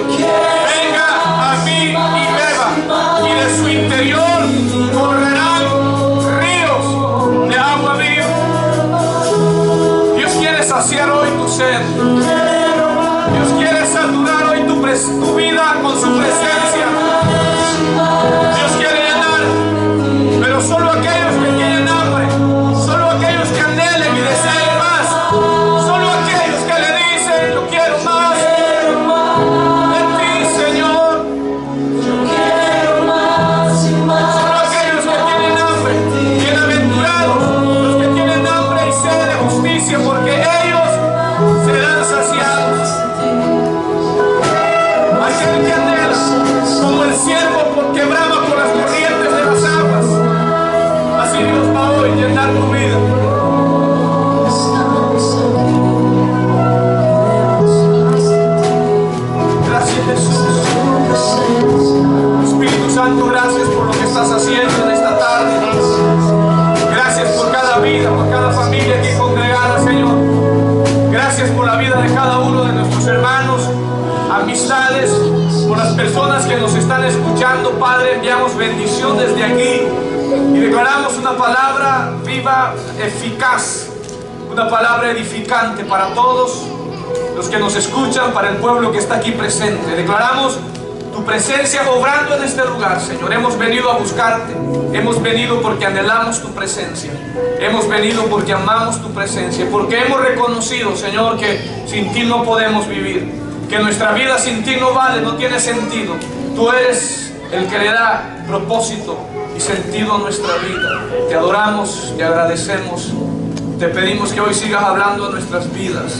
Venga a mí y beba, y de su interior correrán ríos de agua viva. Dios quiere saciar hoy tu sed. Dios quiere saturar hoy tu vida con su presencia. Dios quiere llenar, pero solo aquellos que tienen hambre, solo aquellos que anhelen y deseen más, solo aquellos que le dicen: yo quiero más de ti, Señor. Solo aquellos que tienen hambre, bienaventurados los que tienen hambre y sed de justicia, porque ellos serán saciados. Aquel que anhela, como el siervo que brama por las corrientes de las aguas, así Dios va hoy a llenar tu vida. Gracias, Jesús. Espíritu Santo, gracias por lo que estás haciendo en esta tarde. Gracias por cada vida, por cada familia aquí congregada, Señor. Gracias por la vida de cada uno de nuestros hermanos, amistades, por las personas que nos están escuchando. Padre, enviamos bendición desde aquí y declaramos una palabra viva, eficaz, una palabra edificante para todos los que nos escuchan, para el pueblo que está aquí presente. Declaramos tu presencia obrando en este lugar, Señor. Hemos venido a buscarte, hemos venido porque anhelamos tu presencia, hemos venido porque amamos tu presencia, porque hemos reconocido, Señor, que sin ti no podemos vivir, que nuestra vida sin ti no vale, no tiene sentido. Tú eres el que le da propósito y sentido a nuestra vida. Te adoramos, te agradecemos, te pedimos que hoy sigas hablando a nuestras vidas.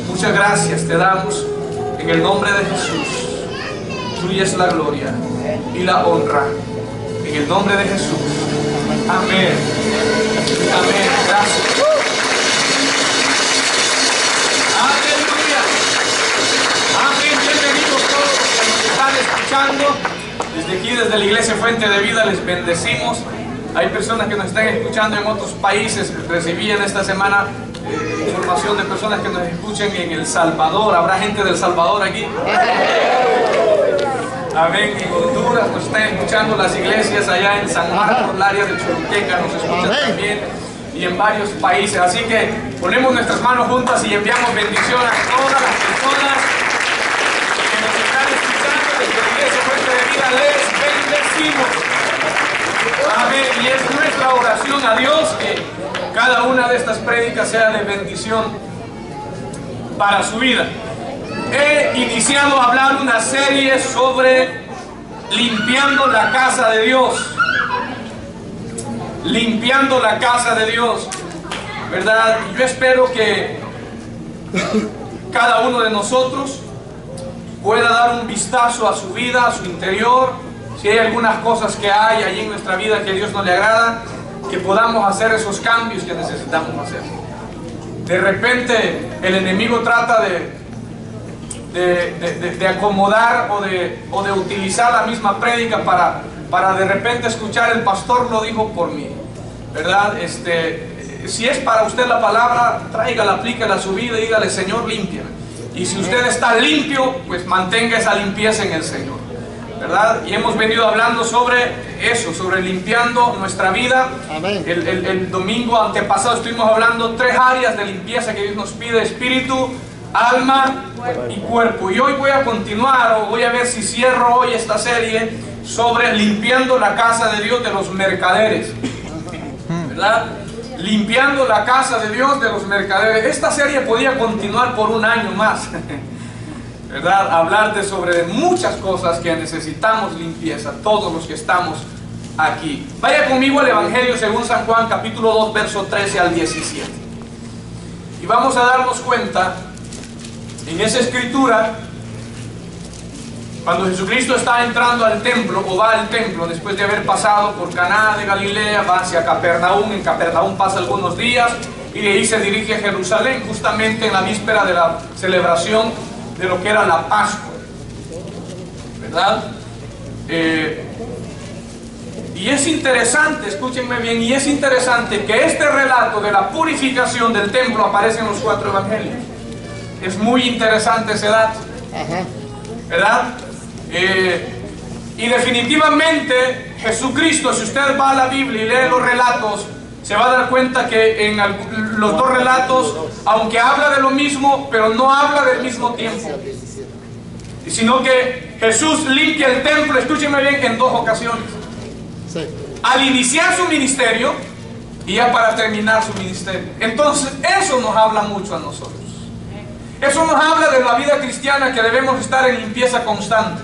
Muchas gracias te damos en el nombre de Jesús. Tuya es la gloria y la honra, en el nombre de Jesús. Amén. Amén. Gracias. Aleluya. Amén. Bienvenidos todos los que nos están escuchando. Desde aquí, desde la Iglesia Fuente de Vida, les bendecimos. Hay personas que nos están escuchando en otros países. Recibí en esta semana información de personas que nos escuchan en El Salvador. ¿Habrá gente del Salvador aquí? Amén. En Honduras nos están escuchando las iglesias, allá en San Marcos, el área de Choluteca nos escuchan también, y en varios países. Así que ponemos nuestras manos juntas y enviamos bendición a todas las personas que nos están escuchando desde la Iglesia Fuente de Vida. Les bendecimos. Amén. Y es nuestra oración a Dios que cada una de estas prédicas sea de bendición para su vida. He iniciado a hablar una serie sobre limpiando la casa de Dios. Limpiando la casa de Dios, ¿verdad? Yo espero que cada uno de nosotros pueda dar un vistazo a su vida, a su interior. Si hay algunas cosas que hay allí en nuestra vida que a Dios no le agrada, que podamos hacer esos cambios que necesitamos hacer. De repente el enemigo trata de acomodar o de utilizar la misma prédica para de repente escuchar: el pastor lo dijo por mí, ¿verdad? Si es para usted la palabra, tráigala, aplíquela a su vida y dígale: Señor, límpiame. Y si usted está limpio, pues mantenga esa limpieza en el Señor, ¿verdad? Y hemos venido hablando sobre eso, sobre limpiando nuestra vida. El domingo antepasado estuvimos hablando 3 áreas de limpieza que Dios nos pide: espíritu, alma y cuerpo. Y hoy voy a continuar, o voy a ver si cierro hoy esta serie sobre limpiando la casa de Dios de los mercaderes, ¿verdad? Limpiando la casa de Dios de los mercaderes. Esta serie podía continuar por un año más, ¿verdad? Hablar sobre muchas cosas que necesitamos limpieza, todos los que estamos aquí. Vaya conmigo al Evangelio según San Juan, capítulo 2, verso 13 al 17. Y vamos a darnos cuenta en esa escritura, cuando Jesucristo está entrando al templo, o va al templo, después de haber pasado por Caná de Galilea, va hacia Capernaum. En Capernaum pasa algunos días y de ahí se dirige a Jerusalén, justamente en la víspera de la celebración de lo que era la Pascua, ¿verdad? Y es interesante, escúchenme bien, y es interesante que este relato de la purificación del templo aparece en los 4 evangelios. Es muy interesante ese dato. ¿verdad? Y definitivamente Jesucristo, si usted va a la Biblia y lee los relatos, se va a dar cuenta que en los dos relatos, aunque habla de lo mismo, pero no habla del mismo tiempo, sino que Jesús limpia el templo, escúcheme bien, en dos ocasiones. Al iniciar su ministerio y ya para terminar su ministerio. Entonces eso nos habla mucho a nosotros. Eso nos habla de la vida cristiana, que debemos estar en limpieza constante.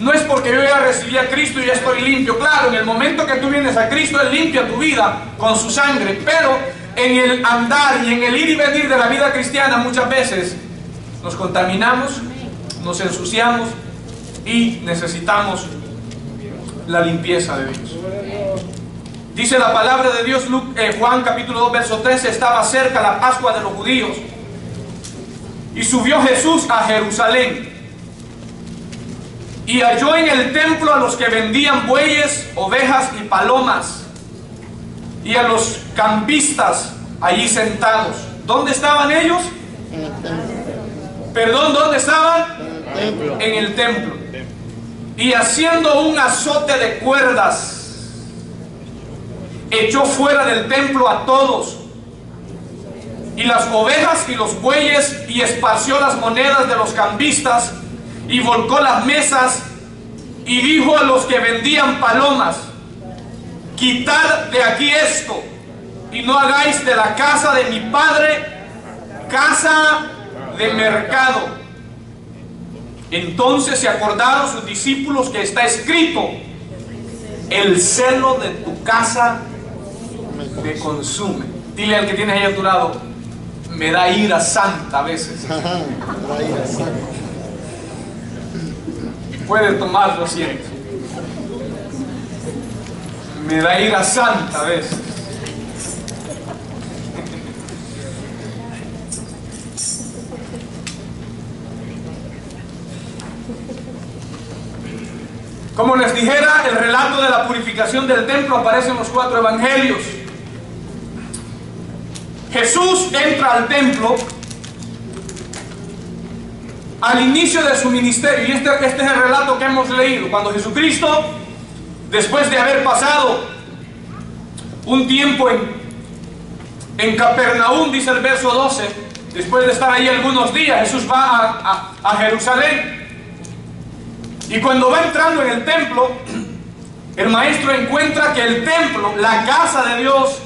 No es porque yo ya recibí a Cristo y ya estoy limpio. Claro, en el momento que tú vienes a Cristo, Él limpia tu vida con su sangre. Pero en el andar y en el ir y venir de la vida cristiana, muchas veces nos contaminamos, nos ensuciamos y necesitamos la limpieza de Dios. Dice la palabra de Dios, Juan capítulo 2 verso 13, estaba cerca la Pascua de los judíos y subió Jesús a Jerusalén y halló en el templo a los que vendían bueyes, ovejas y palomas y a los campistas allí sentados. ¿Dónde estaban ellos? En el templo. Perdón, ¿dónde estaban? Templo. En el templo. Y haciendo un azote de cuerdas, echó fuera del templo a todos, y las ovejas y los bueyes, y esparció las monedas de los cambistas, y volcó las mesas, y dijo a los que vendían palomas: quitad de aquí esto, y no hagáis de la casa de mi padre casa de mercado. Entonces se acordaron sus discípulos que está escrito: el celo de tu casa me consume. Dile al que tienes ahí a tu lado: me da ira santa a veces. Puede tomarlo, siento. Me da ira santa a veces. Como les dijera, el relato de la purificación del templo aparece en los 4 evangelios. Jesús entra al templo al inicio de su ministerio, y este es el relato que hemos leído. Cuando Jesucristo, después de haber pasado un tiempo en Capernaum, dice el verso 12, después de estar ahí algunos días, Jesús va a Jerusalén. Y cuando va entrando en el templo, el maestro encuentra que el templo, la casa de Dios,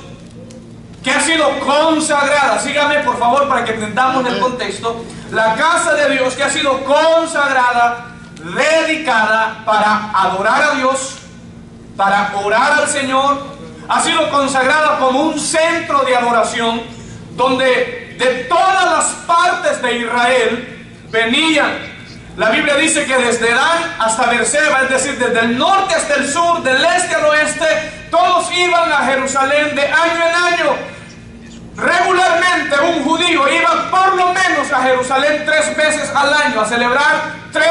que ha sido consagrada, síganme por favor para que entendamos el contexto, la casa de Dios que ha sido consagrada, dedicada para adorar a Dios, para orar al Señor, ha sido consagrada como un centro de adoración, donde de todas las partes de Israel venían. La Biblia dice que desde Dan hasta Beerseba, es decir, desde el norte hasta el sur, del este al oeste, todos iban a Jerusalén de año en año. Regularmente un judío iba por lo menos a Jerusalén 3 veces al año a celebrar 3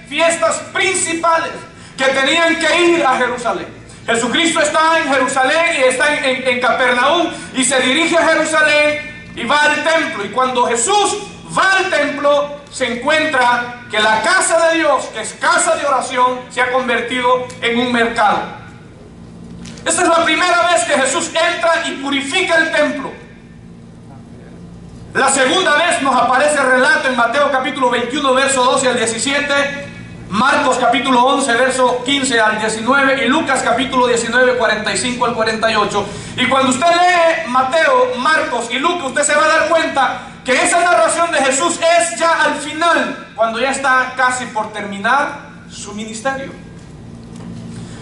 fiestas principales que tenían que ir a Jerusalén. Jesucristo está en Jerusalén y está en Capernaum y se dirige a Jerusalén y va al templo. Y cuando Jesús va al templo, se encuentra que la casa de Dios, que es casa de oración, se ha convertido en un mercado. Esta es la primera vez que Jesús entra y purifica el templo. La segunda vez nos aparece el relato en Mateo capítulo 21, verso 12 al 17, Marcos capítulo 11, verso 15 al 19 y Lucas capítulo 19, 45 al 48. Y cuando usted lee Mateo, Marcos y Lucas, usted se va a dar cuenta que esa narración de Jesús es ya al final, cuando ya está casi por terminar su ministerio.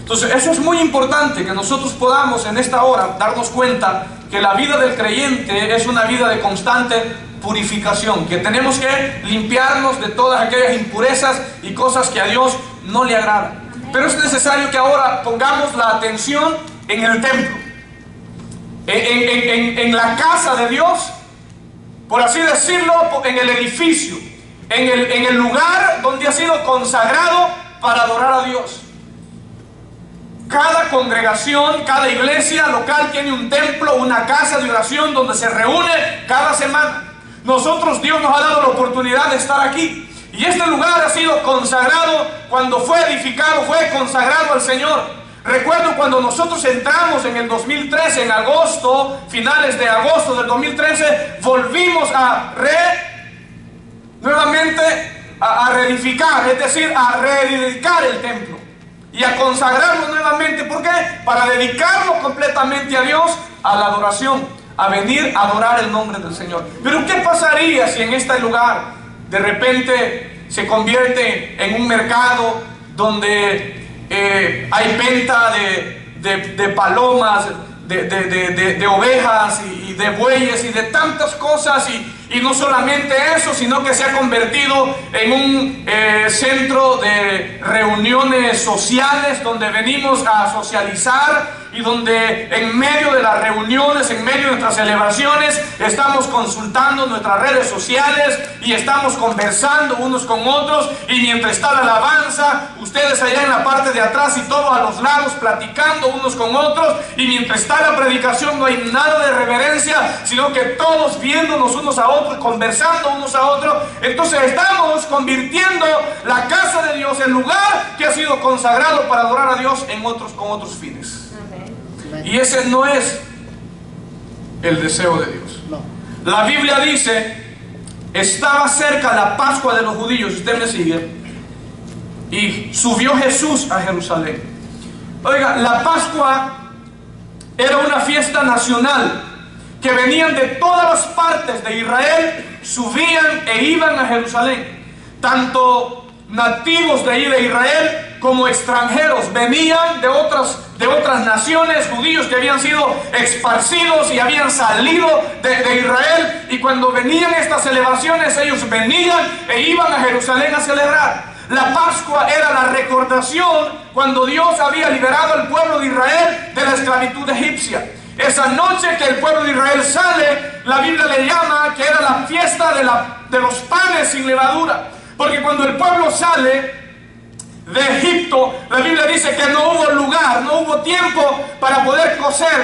Entonces eso es muy importante, que nosotros podamos en esta hora darnos cuenta que la vida del creyente es una vida de constante purificación, que tenemos que limpiarnos de todas aquellas impurezas y cosas que a Dios no le agradan. Pero es necesario que ahora pongamos la atención en el templo, en la casa de Dios, por así decirlo, en el edificio, en el lugar donde ha sido consagrado para adorar a Dios. Cada congregación, cada iglesia local tiene un templo, una casa de oración donde se reúne cada semana. Nosotros, Dios nos ha dado la oportunidad de estar aquí. Y este lugar ha sido consagrado cuando fue edificado, fue consagrado al Señor. Recuerdo cuando nosotros entramos en el 2013, en agosto, finales de agosto del 2013, volvimos nuevamente a reedificar, es decir, a reedificar el templo y a consagrarlo nuevamente. ¿Por qué? Para dedicarlo completamente a Dios, a la adoración, a venir a adorar el nombre del Señor. Pero ¿qué pasaría si en este lugar de repente se convierte en un mercado donde hay venta de palomas, de ovejas y de bueyes y de tantas cosas, y no solamente eso, sino que se ha convertido en un centro de reuniones sociales donde venimos a socializar, y donde en medio de las reuniones, en medio de nuestras celebraciones, estamos consultando nuestras redes sociales y estamos conversando unos con otros, y mientras está la alabanza, ustedes allá en la parte de atrás y todos a los lados platicando unos con otros, y mientras está la predicación no hay nada de reverencia, sino que todos viéndonos unos a otros, conversando unos a otros. Entonces estamos convirtiendo la casa de Dios en lugar que ha sido consagrado para adorar a Dios con otros fines. Y ese no es el deseo de Dios. No. La Biblia dice, estaba cerca la Pascua de los judíos, si usted me sigue, y subió Jesús a Jerusalén. Oiga, la Pascua era una fiesta nacional que venían de todas las partes de Israel, subían e iban a Jerusalén. Tanto nativos de ahí de Israel como extranjeros venían de otras naciones, judíos que habían sido esparcidos y habían salido de Israel, y cuando venían estas celebraciones ellos venían e iban a Jerusalén a celebrar. La Pascua era la recordación cuando Dios había liberado al pueblo de Israel de la esclavitud egipcia. Esa noche que el pueblo de Israel sale, la Biblia le llama que era la fiesta de los panes sin levadura, porque cuando el pueblo sale de Egipto, la Biblia dice que no hubo lugar, no hubo tiempo para poder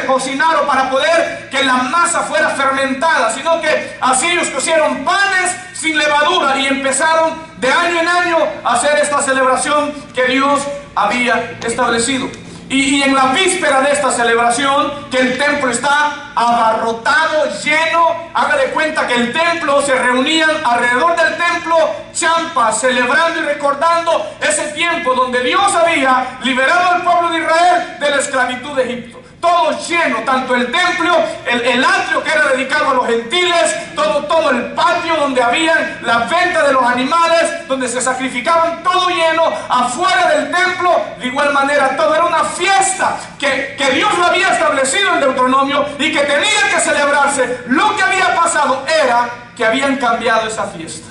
cocinar o para poder que la masa fuera fermentada, sino que así ellos cocieron panes sin levadura y empezaron de año en año a hacer esta celebración que Dios había establecido. Y en la víspera de esta celebración, que el templo está abarrotado, lleno, haga de cuenta que el templo, se reunían alrededor del templo champas, celebrando y recordando ese tiempo donde Dios había liberado al pueblo de Israel de la esclavitud de Egipto. Todo lleno, tanto el templo, el atrio que era dedicado a los gentiles, todo el patio donde había la venta de los animales, donde se sacrificaban, todo lleno. Afuera del templo, de igual manera, todo era una fiesta que Dios lo había establecido en Deuteronomio y que tenía que celebrarse. Lo que había pasado era que habían cambiado esa fiesta.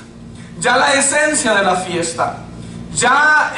Ya la esencia de la fiesta, ya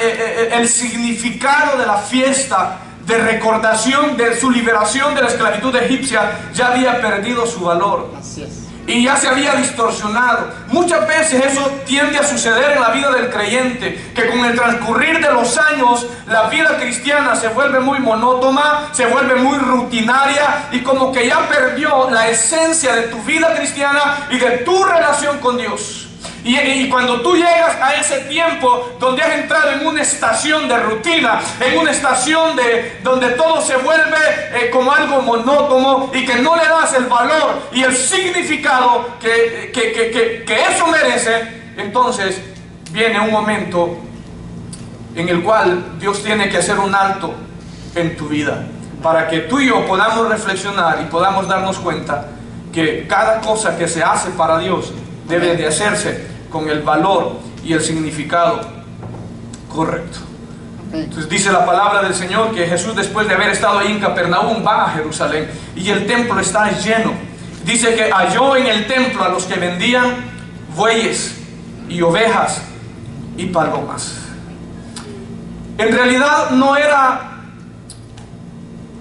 el significado de la fiesta de recordación de su liberación de la esclavitud egipcia ya había perdido su valor. Así es. Y ya se había distorsionado. Muchas veces eso tiende a suceder en la vida del creyente, que con el transcurrir de los años la vida cristiana se vuelve muy monótona, se vuelve muy rutinaria, y como que ya perdió la esencia de tu vida cristiana y de tu relación con Dios. Y cuando tú llegas a ese tiempo donde has entrado en una estación de rutina, en una estación donde todo se vuelve como algo monótono y que no le das el valor y el significado que eso merece, entonces viene un momento en el cual Dios tiene que hacer un alto en tu vida para que tú y yo podamos reflexionar y podamos darnos cuenta que cada cosa que se hace para Dios debe de hacerse con el valor y el significado correcto. Entonces dice la palabra del Señor que Jesús, después de haber estado ahí en Capernaum, va a Jerusalén y el templo está lleno. Dice que halló en el templo a los que vendían bueyes y ovejas y palomas. En realidad no era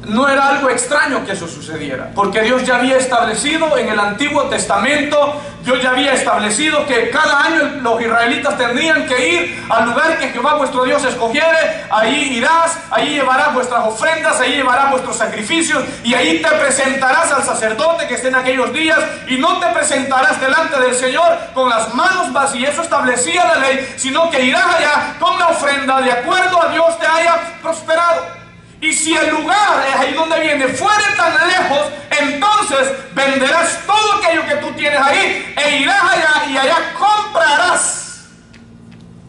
no era algo extraño que eso sucediera, porque Dios ya había establecido en el Antiguo Testamento, Dios ya había establecido que cada año los israelitas tendrían que ir al lugar que Jehová vuestro Dios escogiere. Ahí irás, ahí llevarás vuestras ofrendas, ahí llevarás vuestros sacrificios, y ahí te presentarás al sacerdote que esté en aquellos días, y no te presentarás delante del Señor con las manos vacías. Eso establecía la ley, sino que irás allá con la ofrenda de acuerdo a Dios te haya prosperado. Y si el lugar, es ahí donde viene, fuere tan lejos, entonces venderás todo aquello que tú tienes ahí e irás allá, y allá comprarás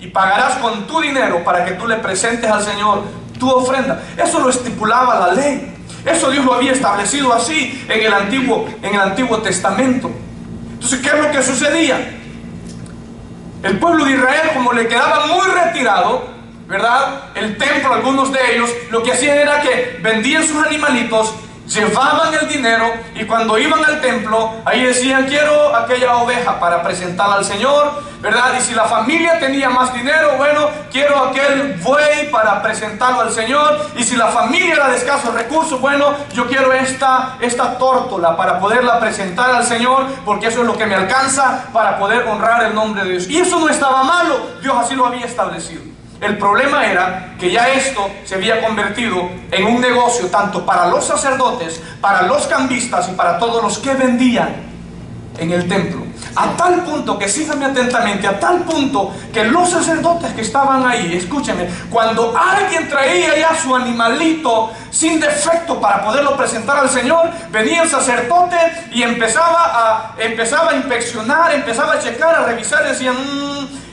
y pagarás con tu dinero para que tú le presentes al Señor tu ofrenda. Eso lo estipulaba la ley. Eso Dios lo había establecido así en el Antiguo Testamento. Entonces, ¿qué es lo que sucedía? El pueblo de Israel, como le quedaba muy retirado, ¿verdad?, el templo, algunos de ellos lo que hacían era que vendían sus animalitos, llevaban el dinero, y cuando iban al templo, ahí decían: quiero aquella oveja para presentarla al Señor, ¿verdad? Y si la familia tenía más dinero, bueno, quiero aquel buey para presentarlo al Señor. Y si la familia era de escasos recursos, bueno, yo quiero esta tórtola para poderla presentar al Señor, porque eso es lo que me alcanza para poder honrar el nombre de Dios. Y eso no estaba malo, Dios así lo había establecido. El problema era que ya esto se había convertido en un negocio tanto para los sacerdotes, para los cambistas y para todos los que vendían en el templo. A tal punto que, síganme atentamente, a tal punto que los sacerdotes que estaban ahí, escúchenme, cuando alguien traía ya su animalito sin defecto para poderlo presentar al Señor, venía el sacerdote y empezaba a inspeccionar, empezaba a checar, a revisar, y decían: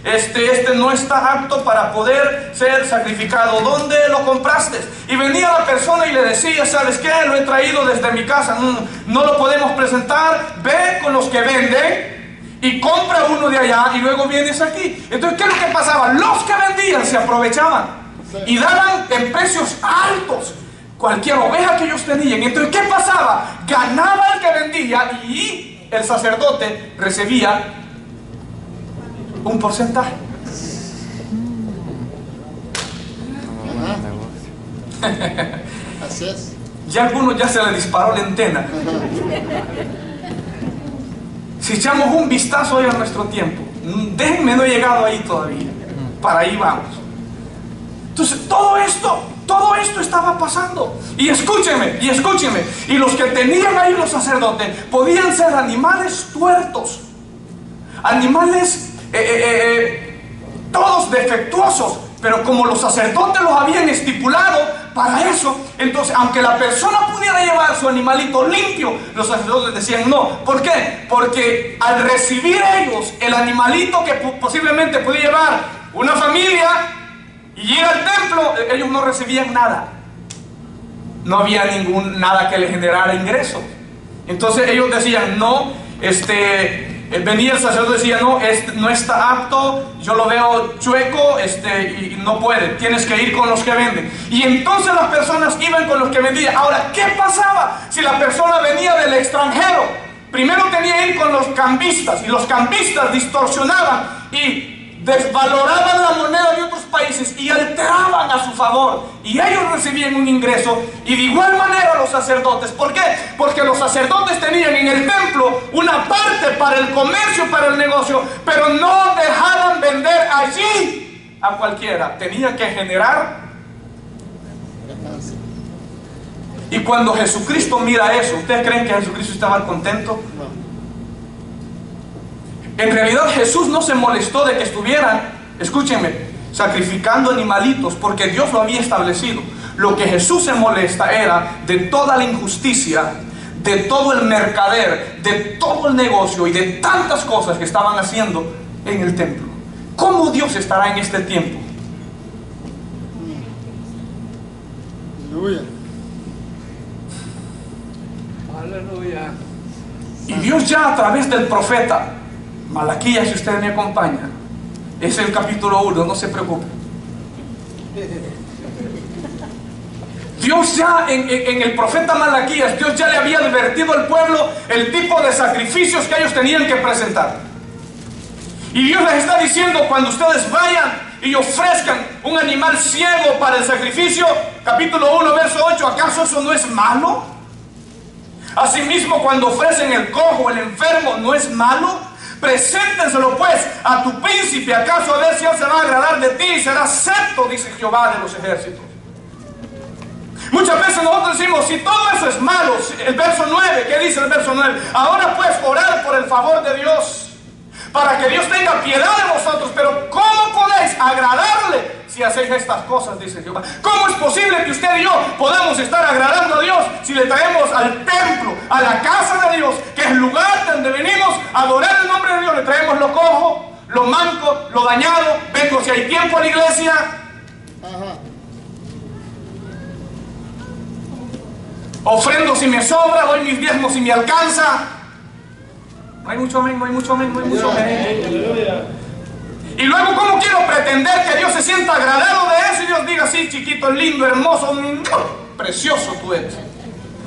este no está apto para poder ser sacrificado. ¿Dónde lo compraste? Y venía la persona y le decía: ¿sabes qué? Lo he traído desde mi casa, no lo podemos presentar. Ve con los que venden y compra uno de allá, y luego vienes aquí. Entonces, ¿qué es lo que pasaba? Los que vendían se aprovechaban y daban en precios altos cualquier oveja que ellos tenían. Entonces, ¿qué pasaba? Ganaba el que vendía, y el sacerdote recibía un porcentaje. Así es. Ya a algunos ya se les disparó la antena. Si echamos un vistazo hoy a nuestro tiempo, déjenme, no he llegado ahí todavía, para ahí vamos. Entonces todo esto estaba pasando. Y escúcheme, y los que tenían ahí los sacerdotes podían ser animales tuertos, animales todos defectuosos, pero como los sacerdotes los habían estipulado para eso, entonces, aunque la persona pudiera llevar su animalito limpio, los sacerdotes decían no. ¿Por qué? Porque al recibir ellos el animalito que posiblemente podía llevar una familia y ir al templo, ellos no recibían nada. No había nada que le generara ingreso. Entonces ellos decían no, venía el sacerdote y decía: no está apto, yo lo veo chueco, y no puede, tienes que ir con los que venden. Y entonces las personas iban con los que vendían. Ahora, ¿qué pasaba si la persona venía del extranjero? Primero tenía que ir con los cambistas, y los cambistas distorsionaban y desvaloraban la moneda de otros países y alteraban a su favor, y ellos recibían un ingreso. Y de igual manera los sacerdotes. ¿Por qué? Porque los sacerdotes tenían en el templo una parte para el comercio, para el negocio, pero no dejaban vender allí a cualquiera. Tenían que generar. Y cuando Jesucristo mira eso, ¿ustedes creen que Jesucristo estaba contento? No. En realidad Jesús no se molestó de que estuvieran, escúchenme, sacrificando animalitos, porque Dios lo había establecido. Lo que Jesús se molesta era de toda la injusticia, de todo el mercader, de todo el negocio y de tantas cosas que estaban haciendo en el templo. ¿Cómo Dios estará en este tiempo? Aleluya. Aleluya. Y Dios ya a través del profeta Malaquías, si usted me acompaña, es el capítulo 1, no se preocupe. Dios ya en el profeta Malaquías, Dios ya le había advertido al pueblo el tipo de sacrificios que ellos tenían que presentar. Y Dios les está diciendo: cuando ustedes vayan y ofrezcan un animal ciego para el sacrificio, capítulo 1, verso 8, ¿acaso eso no es malo? Asimismo, cuando ofrecen el cojo, el enfermo, ¿no es malo? Preséntenselo pues a tu príncipe, ¿acaso a ver si él se va a agradar de ti y será acepto? Dice Jehová de los ejércitos. Muchas veces nosotros decimos, si todo eso es malo, el verso 9, ¿qué dice el verso 9? Ahora pues orad por el favor de Dios, para que Dios tenga piedad de vosotros. Pero ¿cómo podéis agradarle si hacéis estas cosas? Dice Jehová. ¿Cómo es posible que usted y yo podamos estar agradando a Dios si le traemos al templo, a la casa de Dios, que es el lugar donde venimos a adorar el nombre de Dios? Le traemos lo cojo, lo manco, lo dañado. Vengo si hay tiempo a la iglesia. Ajá. Ofrendo si me sobra, doy mis diezmos si me alcanza. No hay mucho amén, no hay mucho amén, no hay mucho amén. Y luego, ¿cómo quiero pretender que Dios se sienta agradado de eso y Dios diga, sí, chiquito, lindo, hermoso, precioso tú eres?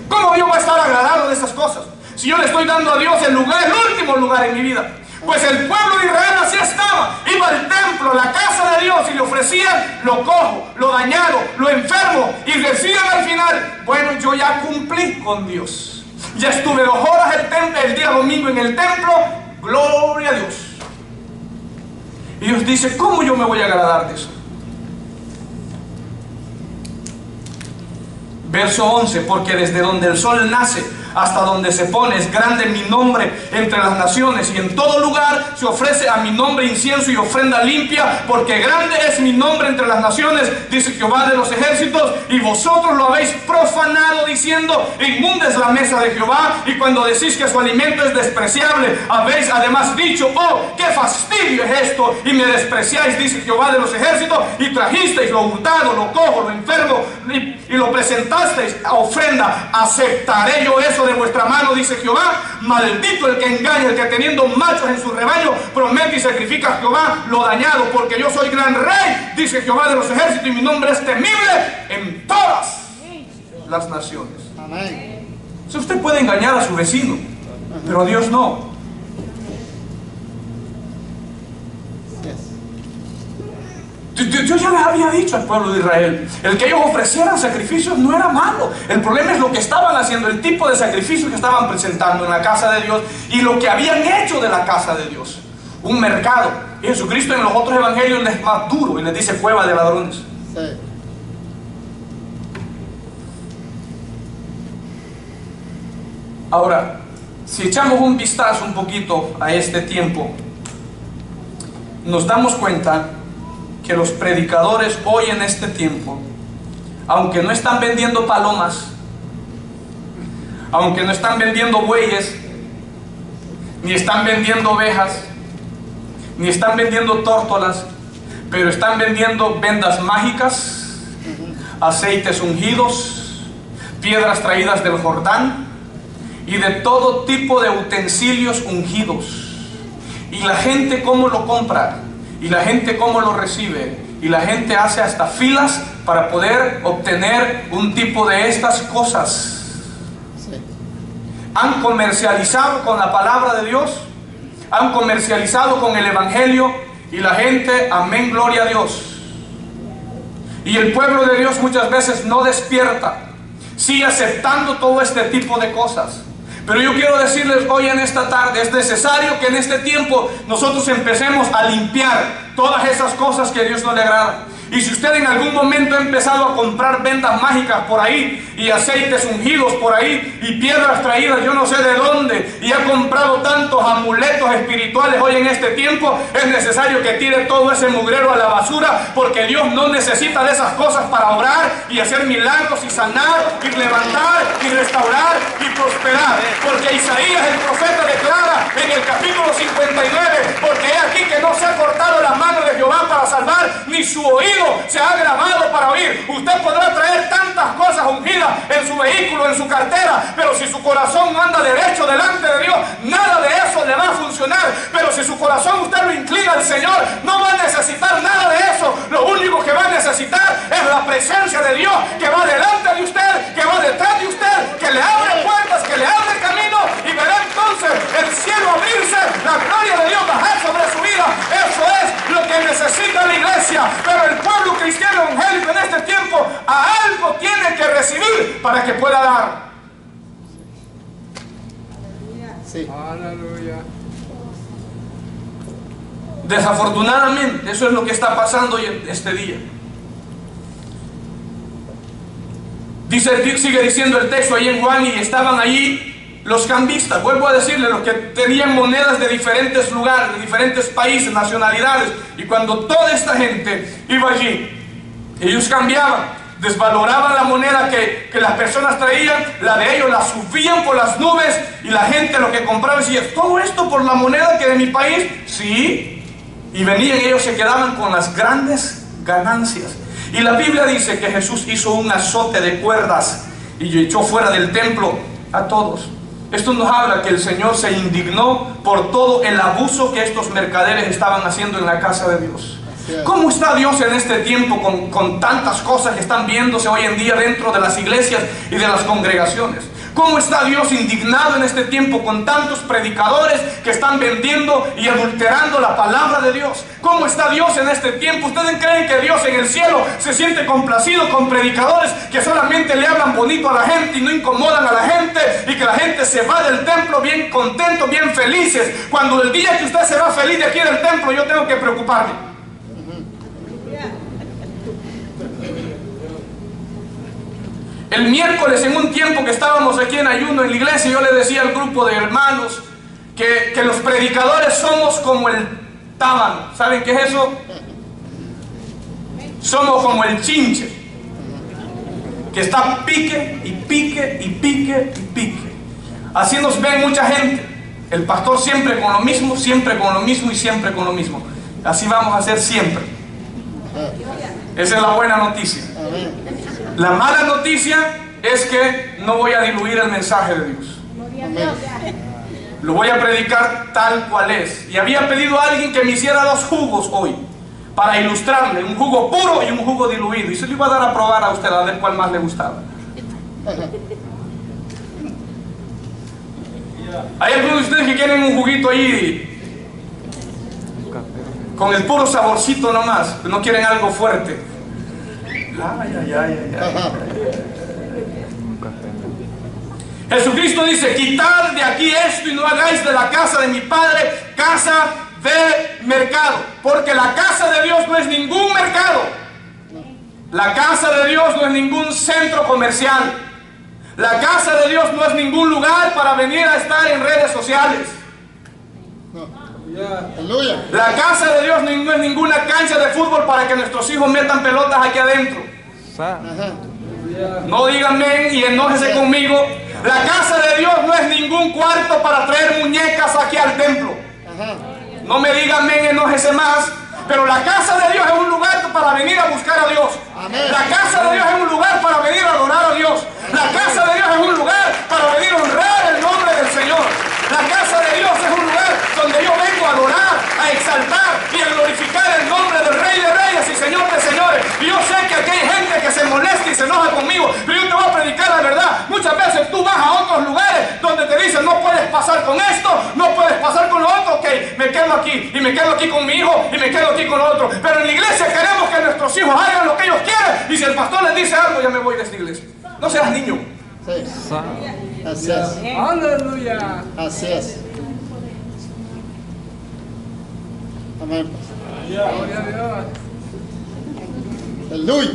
¿Cómo Dios va a estar agradado de esas cosas? Si yo le estoy dando a Dios el lugar, el último lugar en mi vida. Pues el pueblo de Israel así estaba. Iba al templo, la casa de Dios, y le ofrecían lo cojo, lo dañado, lo enfermo, y decían al final, bueno, yo ya cumplí con Dios. Ya estuve 2 horas el día domingo en el templo, gloria a Dios. Y Dios dice, ¿cómo yo me voy a agradar de eso? Verso 11, porque desde donde el sol nace hasta donde se pone es grande mi nombre entre las naciones, y en todo lugar se ofrece a mi nombre incienso y ofrenda limpia, porque grande es mi nombre entre las naciones, dice Jehová de los ejércitos, y vosotros lo habéis profanado diciendo, inmunda es la mesa de Jehová, y cuando decís que su alimento es despreciable, habéis además dicho, oh, qué fastidio es esto, y me despreciáis, dice Jehová de los ejércitos, y trajisteis lo hurtado, lo cojo, lo enfermo, y lo presentasteis a ofrenda. ¿Aceptaré yo eso de vuestra mano? Dice Jehová. Maldito el que engaña, el que teniendo machos en su rebaño promete y sacrifica a Jehová lo dañado, porque yo soy gran rey, dice Jehová de los ejércitos, y mi nombre es temible en todas las naciones. Amén. Si usted puede engañar a su vecino, pero a Dios no. Yo ya les había dicho al pueblo de Israel, el que ellos ofrecieran sacrificios no era malo. El problema es lo que estaban haciendo, el tipo de sacrificio que estaban presentando en la casa de Dios y lo que habían hecho de la casa de Dios un mercado. Y Jesucristo en los otros evangelios les es más duro y les dice cueva de ladrones. Sí. Ahora, si echamos un vistazo un poquito a este tiempo, nos damos cuenta que los predicadores hoy en este tiempo, aunque no están vendiendo palomas, aunque no están vendiendo bueyes, ni están vendiendo ovejas, ni están vendiendo tórtolas, pero están vendiendo vendas mágicas, aceites ungidos, piedras traídas del Jordán y de todo tipo de utensilios ungidos. Y la gente cómo lo compra, y la gente cómo lo recibe, y la gente hace hasta filas para poder obtener un tipo de estas cosas. Sí. Han comercializado con la palabra de Dios, han comercializado con el evangelio, y la gente, amén, gloria a Dios. Y el pueblo de Dios muchas veces no despierta, sigue aceptando todo este tipo de cosas. Pero yo quiero decirles hoy en esta tarde, es necesario que en este tiempo nosotros empecemos a limpiar todas esas cosas que a Dios no le agradan. Y si usted en algún momento ha empezado a comprar vendas mágicas por ahí, y aceites ungidos por ahí, y piedras traídas yo no sé de dónde, y ha comprado tantos amuletos espirituales hoy en este tiempo, es necesario que tire todo ese mugrero a la basura, porque Dios no necesita de esas cosas para orar y hacer milagros y sanar y levantar y restaurar y prosperar. Porque Isaías el profeta declara en el capítulo 59, porque he aquí que no se ha cortado la mano de Jehová para salvar, ni su oído se ha grabado para oír. Usted podrá traer tantas cosas ungidas en su vehículo, en su cartera, pero si su corazón no anda derecho delante de Dios, nada de eso le va a funcionar. Pero si su corazón usted lo inclina al Señor, no va a necesitar nada de eso. Lo único que va a necesitar es la presencia de Dios, que va delante de usted, que va detrás de usted, que le abre puertas, que le abre camino, y verá entonces el cielo abrirse, la gloria de Dios bajar sobre su vida. Eso es lo que necesita la iglesia. para que pueda dar. Sí. Aleluya. Desafortunadamente, eso es lo que está pasando hoy en este día. Sigue diciendo el texto ahí en Juan, y estaban allí los cambistas, vuelvo a decirle, los que tenían monedas de diferentes lugares, de diferentes países, nacionalidades, y cuando toda esta gente iba allí, ellos cambiaban, desvaloraban la moneda que las personas traían, la de ellos la subían por las nubes, y la gente lo que compraba decía, ¿todo esto por la moneda que de mi país? Sí, y venían, ellos se quedaban con las grandes ganancias. Y la Biblia dice que Jesús hizo un azote de cuerdas y echó fuera del templo a todos. Esto nos habla que el Señor se indignó por todo el abuso que estos mercaderes estaban haciendo en la casa de Dios. ¿Cómo está Dios en este tiempo con tantas cosas que están viéndose hoy en día dentro de las iglesias y de las congregaciones? ¿Cómo está Dios indignado en este tiempo con tantos predicadores que están vendiendo y adulterando la palabra de Dios? ¿Cómo está Dios en este tiempo? ¿Ustedes creen que Dios en el cielo se siente complacido con predicadores que solamente le hablan bonito a la gente y no incomodan a la gente, y que la gente se va del templo bien contentos, bien felices, cuando el día que usted se va feliz de aquí del templo yo tengo que preocuparme? El miércoles, en un tiempo que estábamos aquí en ayuno en la iglesia, yo le decía al grupo de hermanos que los predicadores somos como el tábano. ¿Saben qué es eso? Somos como el chinche, que está pique y pique y pique y pique. Así nos ven mucha gente. El pastor siempre con lo mismo, siempre con lo mismo y siempre con lo mismo. Así vamos a hacer siempre. Esa es la buena noticia. La mala noticia es que no voy a diluir el mensaje de Dios. Lo voy a predicar tal cual es. Y había pedido a alguien que me hiciera 2 jugos hoy, para ilustrarle, un jugo puro y un jugo diluido. Y se lo iba a dar a probar a usted, a ver cuál más le gustaba. Hay algunos de ustedes que quieren un juguito ahí con el puro saborcito nomás, no quieren algo fuerte. Jesucristo dice, quitad de aquí esto y no hagáis de la casa de mi Padre casa de mercado, porque la casa de Dios no es ningún mercado. La casa de Dios no es ningún centro comercial. La casa de Dios no es ningún lugar para venir a estar en redes sociales. La casa de Dios no es ninguna cancha de fútbol para que nuestros hijos metan pelotas aquí adentro. No digan amén y enójese conmigo. La casa de Dios no es ningún cuarto para traer muñecas aquí al templo. No me digan amén, enójese más. Pero la casa de Dios es un lugar para venir a buscar a Dios. La casa de Dios es un lugar para venir a adorar a Dios. La casa de Dios es un lugar para venir a honrar el nombre del Señor. La casa de Dios es un lugar donde yo vengo a adorar, a exaltar y a glorificar el nombre del Rey de Reyes y Señor de Señores. Y yo sé que aquí hay gente que se molesta y se enoja conmigo, pero yo te voy a predicar la verdad. Muchas veces tú vas a otros lugares donde te dicen no puedes pasar con esto, no puedes pasar con lo otro. Ok, me quedo aquí y me quedo aquí con mi hijo y me quedo aquí con lo otro. Pero en la iglesia queremos que nuestros hijos hagan lo que ellos quieren, y si el pastor les dice algo, ya me voy de esta iglesia. No seas niño. Así es. Aleluya. Así es. Amén. Gloria a Dios. Aleluya.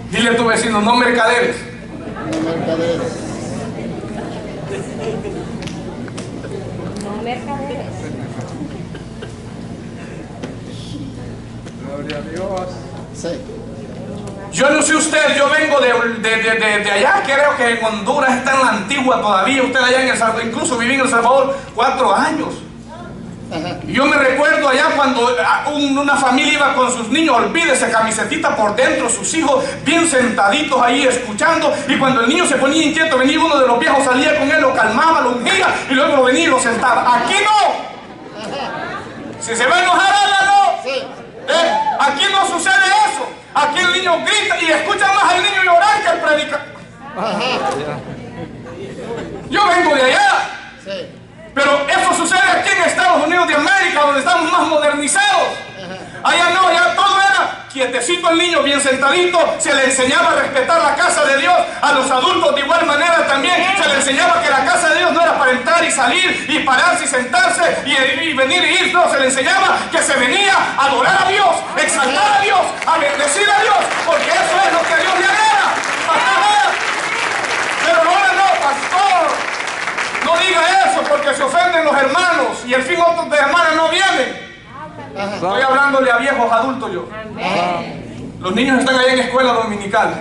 Dile a tu vecino, no mercaderes. No mercaderes. No mercaderes. Gloria a Dios. Sí. Yo no sé usted, yo vengo de allá, creo que en Honduras está en la antigua todavía, usted allá en El Salvador, incluso viví en El Salvador 4 años. Y yo me recuerdo allá cuando una familia iba con sus niños, olvídese, camisetita por dentro, sus hijos bien sentaditos ahí escuchando, y cuando el niño se ponía inquieto, venía uno de los viejos, salía con él, lo calmaba, lo ungía, y luego lo venía y lo sentaba. Aquí no. Si se va a enojar, hágalo. Aquí no sucede eso. Aquí el niño grita y escucha más al niño llorar que al predicador. Yo vengo de allá. Sí. Pero eso sucede aquí en Estados Unidos de América, donde estamos más modernizados. Allá no, allá todo era quietecito el niño, bien sentadito, se le enseñaba a respetar la casa de Dios. A los adultos de igual manera también se le enseñaba que la casa de Dios no era para entrar y salir y pararse y sentarse y venir y ir. No, se le enseñaba que se venía a adorar a Dios, exaltar a Dios, a bendecir a Dios, porque eso es lo que a Dios le agrada. Pero ahora no, pastor, no diga eso porque se ofenden los hermanos y al fin otros de hermanas no vienen. Estoy hablándole a viejos adultos yo. Los niños están allá en escuela dominical.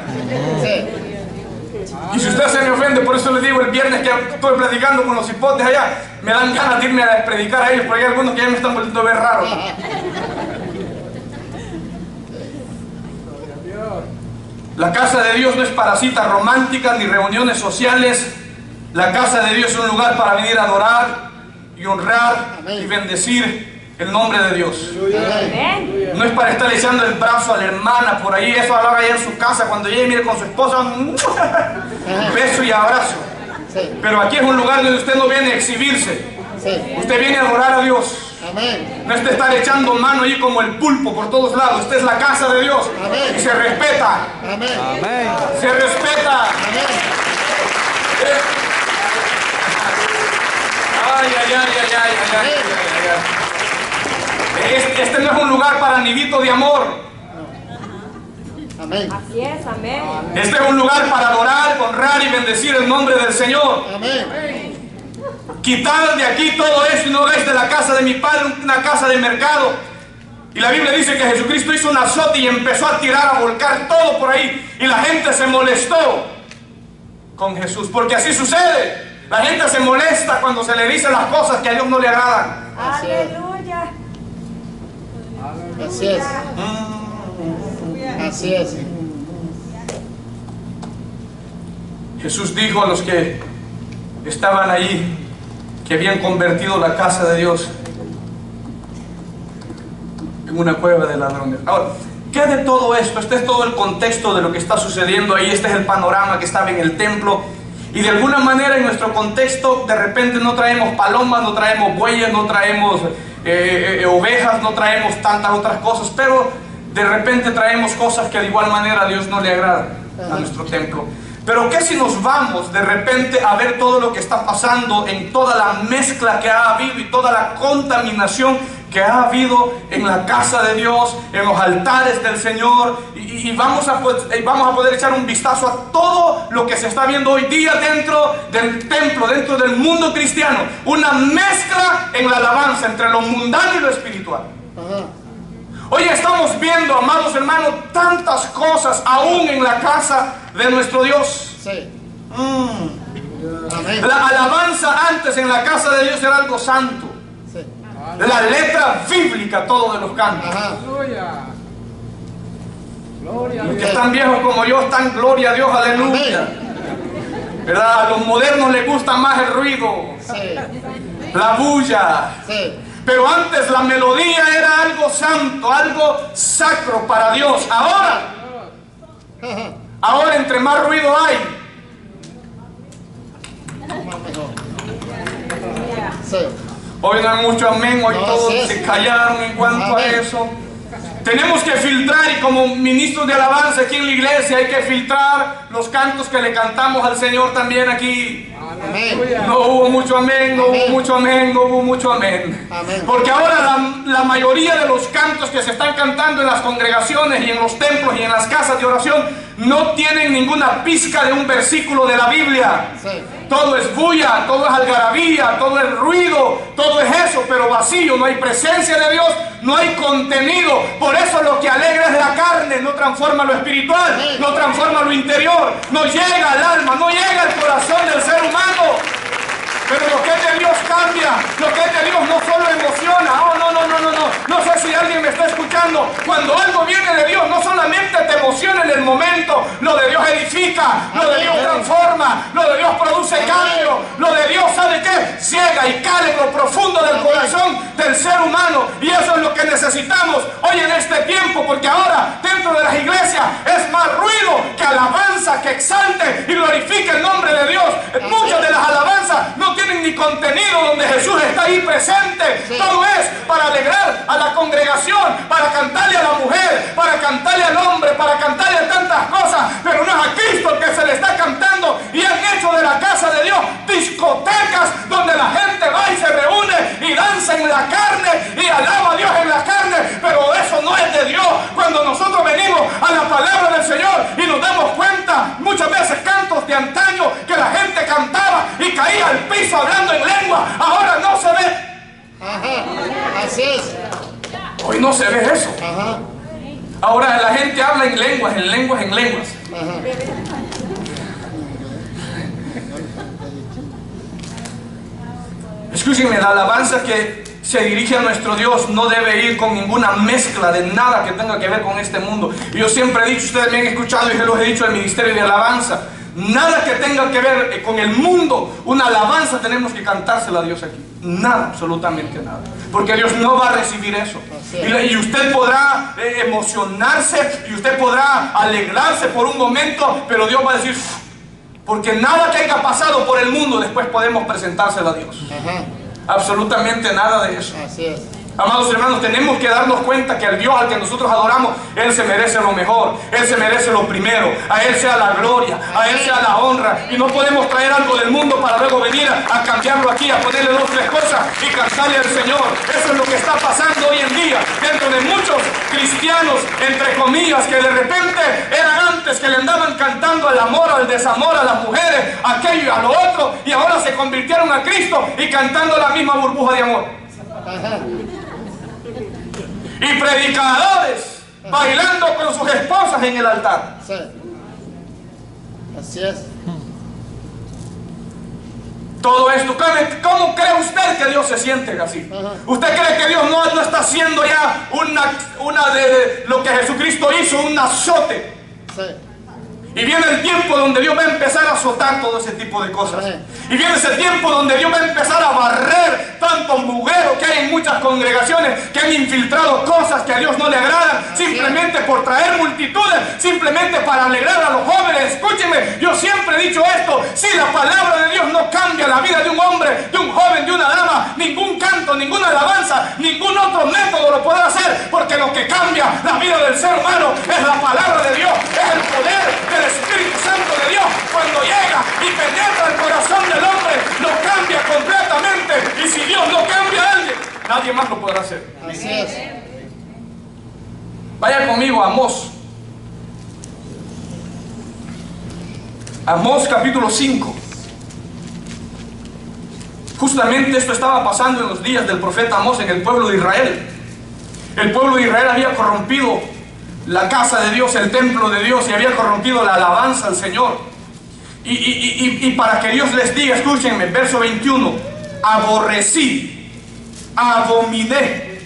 Y si usted se me ofende, por eso le digo, el viernes que estoy predicando con los hipotes allá, me dan ganas de irme a predicar a ellos, porque hay algunos que ya me están volviendo a ver raro. La casa de Dios no es para citas románticas ni reuniones sociales. La casa de Dios es un lugar para venir a adorar y honrar y bendecir el nombre de Dios. No es para estar echando el brazo a la hermana por ahí. Eso lo haga allá en su casa cuando llegue, mire con su esposa, un beso y abrazo. Pero aquí es un lugar donde usted no viene a exhibirse. Usted viene a adorar a Dios. No es de estar echando mano ahí como el pulpo por todos lados. Esta es la casa de Dios. Y se respeta. Se respeta. Este no es un lugar para niditos de amor. Así es, amén. Este es un lugar para adorar, honrar y bendecir el nombre del Señor. Quitad de aquí todo eso y no hagáis de la casa de mi padre una casa de mercado. Y la Biblia dice que Jesucristo hizo un azote y empezó a tirar, a volcar todo por ahí. Y la gente se molestó con Jesús, porque así sucede. La gente se molesta cuando se le dicen las cosas que a Dios no le agradan. Aleluya. Así es. Así es. Jesús dijo a los que estaban ahí que habían convertido la casa de Dios en una cueva de ladrones. Ahora, ¿qué de todo esto? Este es todo el contexto de lo que está sucediendo ahí. Este es el panorama que estaba en el templo. Y de alguna manera en nuestro contexto de repente no traemos palomas, no traemos bueyes, no traemos ovejas, no traemos tantas otras cosas, pero de repente traemos cosas que de igual manera a Dios no le agradan a nuestro templo. Pero ¿qué si nos vamos de repente a ver todo lo que está pasando en toda la mezcla que ha habido y toda la contaminación que ha habido en la casa de Dios, en los altares del Señor, y vamos a poder echar un vistazo a todo lo que se está viendo hoy día dentro del templo, dentro del mundo cristiano? Una mezcla en la alabanza entre lo mundano y lo espiritual. Hoy estamos viendo, amados hermanos, tantas cosas aún en la casa de nuestro Dios. La alabanza antes en la casa de Dios era algo santo. La letra bíblica, todo de los cantos. Los que están viejos como yo están, gloria a Dios, aleluya. ¿Verdad? A los modernos les gusta más el ruido, la bulla. Pero antes la melodía era algo santo, algo sacro para Dios. Ahora entre más ruido hay, hoy no hay mucho amén, hoy todos se callaron en cuanto a eso. Tenemos que filtrar, y como ministros de alabanza aquí en la iglesia hay que filtrar los cantos que le cantamos al Señor también aquí. No hubo mucho amén, no hubo mucho amén, no hubo mucho amén. Porque ahora la mayoría de los cantos que se están cantando en las congregaciones y en los templos y en las casas de oración no tienen ninguna pizca de un versículo de la Biblia. Todo es bulla, todo es algarabía, todo es ruido, todo es eso, pero vacío. No hay presencia de Dios, no hay contenido. Por eso lo que alegra es la carne, no transforma lo espiritual, no transforma lo interior, no llega al alma, no llega al corazón del ser humano. Pero lo que es de Dios cambia, lo que es de Dios no solo emociona. No sé si alguien me está escuchando. Cuando algo viene de Dios, no solamente te emociona en el momento, lo de Dios edifica, lo de Dios transforma, lo de Dios produce cambio, lo de Dios, ¿sabe qué? Ciega y cale lo profundo del corazón del ser humano. Y eso es lo que necesitamos hoy en este tiempo, porque ahora dentro de las iglesias es más ruido que alabanza, que exalte y glorifique el nombre de Dios. Muchas de las alabanzas no tienen ni contenido donde Jesús está ahí presente. Todo es para alegrar a la congregación, para cantarle a la mujer, para cantarle para cantarle tantas cosas, pero no es a Cristo el que se le está cantando. Y han hecho de la casa de Dios discotecas donde la gente va y se reúne y danza en la carne y alaba a Dios en la carne, pero eso no es de Dios. Cuando nosotros venimos a la palabra del Señor y nos damos cuenta, muchas veces cantos de antaño que la gente cantaba y caía al piso hablando en lengua, ahora no se ve. Ajá. Así es. Hoy no se ve eso. Ajá. Ahora la gente habla en lenguas, en lenguas, en lenguas. Ajá. Escúchenme, la alabanza que se dirige a nuestro Dios no debe ir con ninguna mezcla de nada que tenga que ver con este mundo. Y yo siempre he dicho, ustedes me han escuchado y se los he dicho, el ministerio de alabanza, nada que tenga que ver con el mundo. Una alabanza tenemos que cantársela a Dios aquí. Nada, absolutamente nada. Porque Dios no va a recibir eso. Y usted podrá emocionarse y usted podrá alegrarse por un momento, pero Dios va a decir, porque nada que haya pasado por el mundo después podemos presentársela a Dios. Ajá. Absolutamente nada de eso. Así es. Amados hermanos, tenemos que darnos cuenta que el Dios al que nosotros adoramos, Él se merece lo mejor, Él se merece lo primero, a Él sea la gloria, a Él sea la honra, y no podemos traer algo del mundo para luego venir a cambiarlo aquí, a ponerle 2 o 3 cosas y cantarle al Señor. Eso es lo que está pasando hoy en día dentro de muchos cristianos, entre comillas, que de repente eran antes que le andaban cantando al amor, al desamor, a las mujeres, a aquello y a lo otro, y ahora se convirtieron a Cristo y cantando la misma burbuja de amor. Ajá. Y predicadores bailando con sus esposas en el altar. Sí. Así es. Todo esto, ¿cómo cree usted que Dios se siente así? Ajá. ¿Usted cree que Dios no está haciendo ya una de lo que Jesucristo hizo, un azote? Sí. Y viene el tiempo donde Dios va a empezar a azotar todo ese tipo de cosas. Y viene ese tiempo donde Dios va a empezar a barrer tanto mugrero que hay en muchas congregaciones que han infiltrado cosas que a Dios no le agradan, simplemente por traer multitudes, simplemente para alegrar a los jóvenes. Escúchenme, yo siempre he dicho esto: si la palabra de Dios no cambia la vida de un hombre, de un joven, de una dama, ningún canto, ninguna alabanza, ningún otro método lo podrá hacer, porque lo que cambia la vida del ser humano es la palabra de Dios, es el poder del Espíritu Santo de Dios. Cuando llega y penetra el corazón del hombre, lo cambia completamente. Y si Dios no cambia a alguien, nadie más lo podrá hacer. Así es. Vaya conmigo a Amós. Amós capítulo 5. Justamente esto estaba pasando en los días del profeta Amós en el pueblo de Israel. El pueblo de Israel había corrompido la casa de Dios, el templo de Dios, y había corrompido la alabanza al Señor. Y para que Dios les diga, escúchenme, verso 21: aborrecí, abominé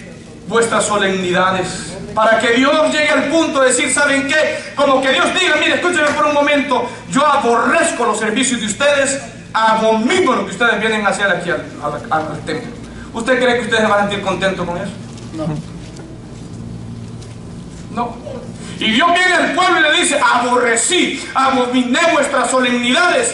vuestras solemnidades. Para que Dios llegue al punto de decir, ¿saben qué? Como que Dios diga, mire, escúchenme por un momento, yo aborrezco los servicios de ustedes, abomino lo que ustedes vienen a hacer aquí al templo. ¿Usted cree que ustedes se van a sentir contentos con eso? No. No. Y Dios viene al pueblo y le dice, aborrecí, abominé vuestras solemnidades,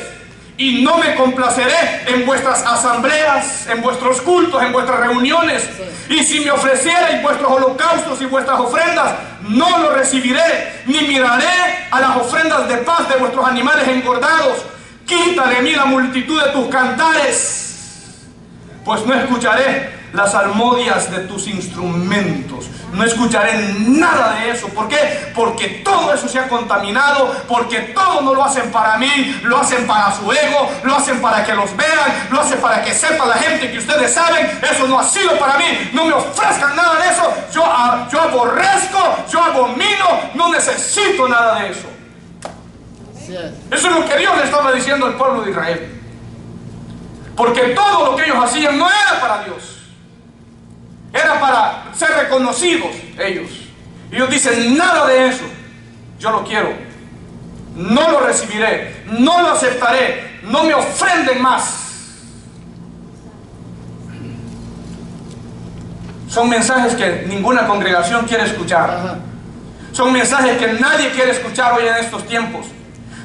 y no me complaceré en vuestras asambleas, en vuestros cultos, en vuestras reuniones. Y si me ofrecierais vuestros holocaustos y vuestras ofrendas, no lo recibiré, ni miraré a las ofrendas de paz de vuestros animales engordados. Quítale a mí la multitud de tus cantares, pues no escucharé las salmodias de tus instrumentos. No escucharé nada de eso. ¿Por qué? Porque todo eso se ha contaminado, porque todo no lo hacen para mí, lo hacen para su ego, lo hacen para que los vean, lo hacen para que sepa la gente que ustedes saben. Eso no ha sido para mí. No me ofrezcan nada de eso. Yo aborrezco, yo abomino, no necesito nada de eso. Así es. Eso es lo que Dios le estaba diciendo al pueblo de Israel. Porque todo lo que ellos hacían no era para Dios, era para ser reconocidos ellos. Y ellos dicen, nada de eso yo lo quiero, no lo recibiré, no lo aceptaré, no me ofrenden más. Son mensajes que ninguna congregación quiere escuchar. Ajá. Son mensajes que nadie quiere escuchar hoy en estos tiempos.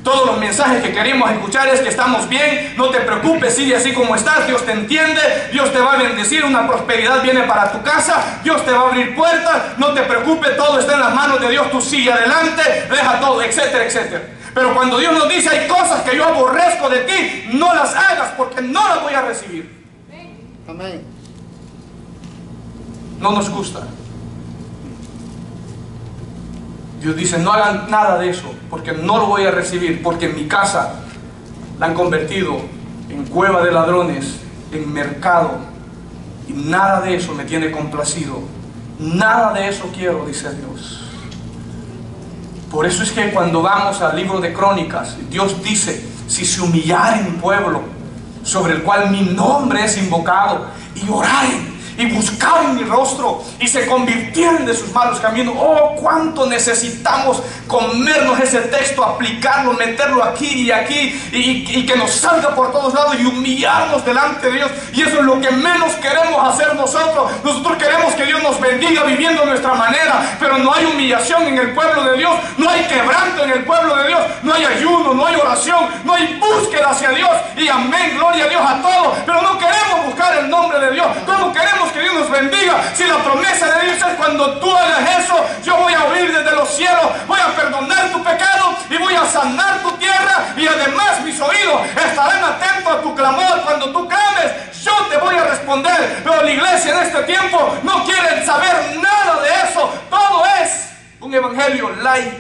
Todos los mensajes que queremos escuchar es que estamos bien, no te preocupes, sigue así como estás, Dios te entiende, Dios te va a bendecir, una prosperidad viene para tu casa, Dios te va a abrir puertas, no te preocupes, todo está en las manos de Dios, tú sigue adelante, deja todo, etcétera, etcétera. Pero cuando Dios nos dice hay cosas que yo aborrezco de ti, no las hagas porque no las voy a recibir. Amén. No nos gusta. Dios dice, no hagan nada de eso, porque no lo voy a recibir, porque en mi casa la han convertido en cueva de ladrones, en mercado, y nada de eso me tiene complacido, nada de eso quiero, dice Dios. Por eso es que cuando vamos al libro de Crónicas, Dios dice, si se humillaren mi pueblo, sobre el cual mi nombre es invocado, y oraren, y buscaron mi rostro y se convirtieron de sus malos caminos. Oh, cuánto necesitamos comernos ese texto, aplicarlo, meterlo aquí y que nos salga por todos lados y humillarnos delante de Dios. Y eso es lo que menos queremos hacer nosotros. Nosotros queremos que Dios nos bendiga viviendo a nuestra manera, pero no hay humillación en el pueblo de Dios, no hay quebranto en el pueblo de Dios, no hay ayuno, no hay oración, no hay búsqueda hacia Dios. Y amén, gloria a Dios a todos, pero no queremos buscar el nombre de Dios. ¿Cómo queremos que Dios nos bendiga si la promesa de Dios es cuando tú hagas eso, yo voy a oír desde los cielos, voy a perdonar tu pecado y voy a sanar tu tierra, y además mis oídos estarán atentos a tu clamor? Cuando tú clames, yo te voy a responder. Pero la iglesia en este tiempo no quiere saber nada de eso. Todo es un evangelio light,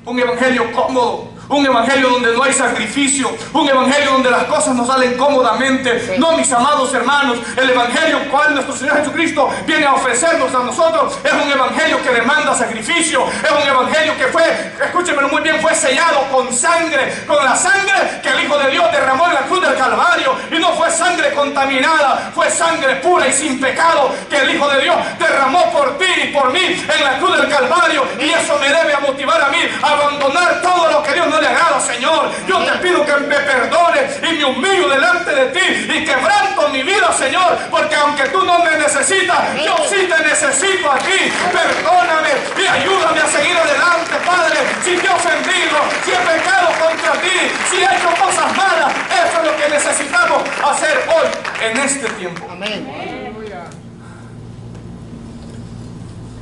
un evangelio cómodo, un evangelio donde no hay sacrificio, un evangelio donde las cosas no salen cómodamente. No, mis amados hermanos, el evangelio cual nuestro Señor Jesucristo viene a ofrecernos a nosotros es un evangelio que demanda sacrificio, es un evangelio que fue, escúchenmelo muy bien, fue sellado con sangre, con la sangre que el Hijo de Dios derramó en la cruz del Calvario. Y no fue sangre contaminada, fue sangre pura y sin pecado que el Hijo de Dios derramó por ti y por mí en la cruz del Calvario. Y eso me debe a motivar a mí a abandonar todo lo que Dios no le agrada. Señor, yo te pido que me perdones y me humillo delante de ti y quebranto mi vida, Señor, porque aunque tú no me necesitas, yo sí te necesito a ti. Perdóname y ayúdame a seguir adelante, Padre. Si te he ofendido, si he pecado contra ti, si he hecho cosas malas, eso es lo que necesitamos hacer hoy en este tiempo. Amén.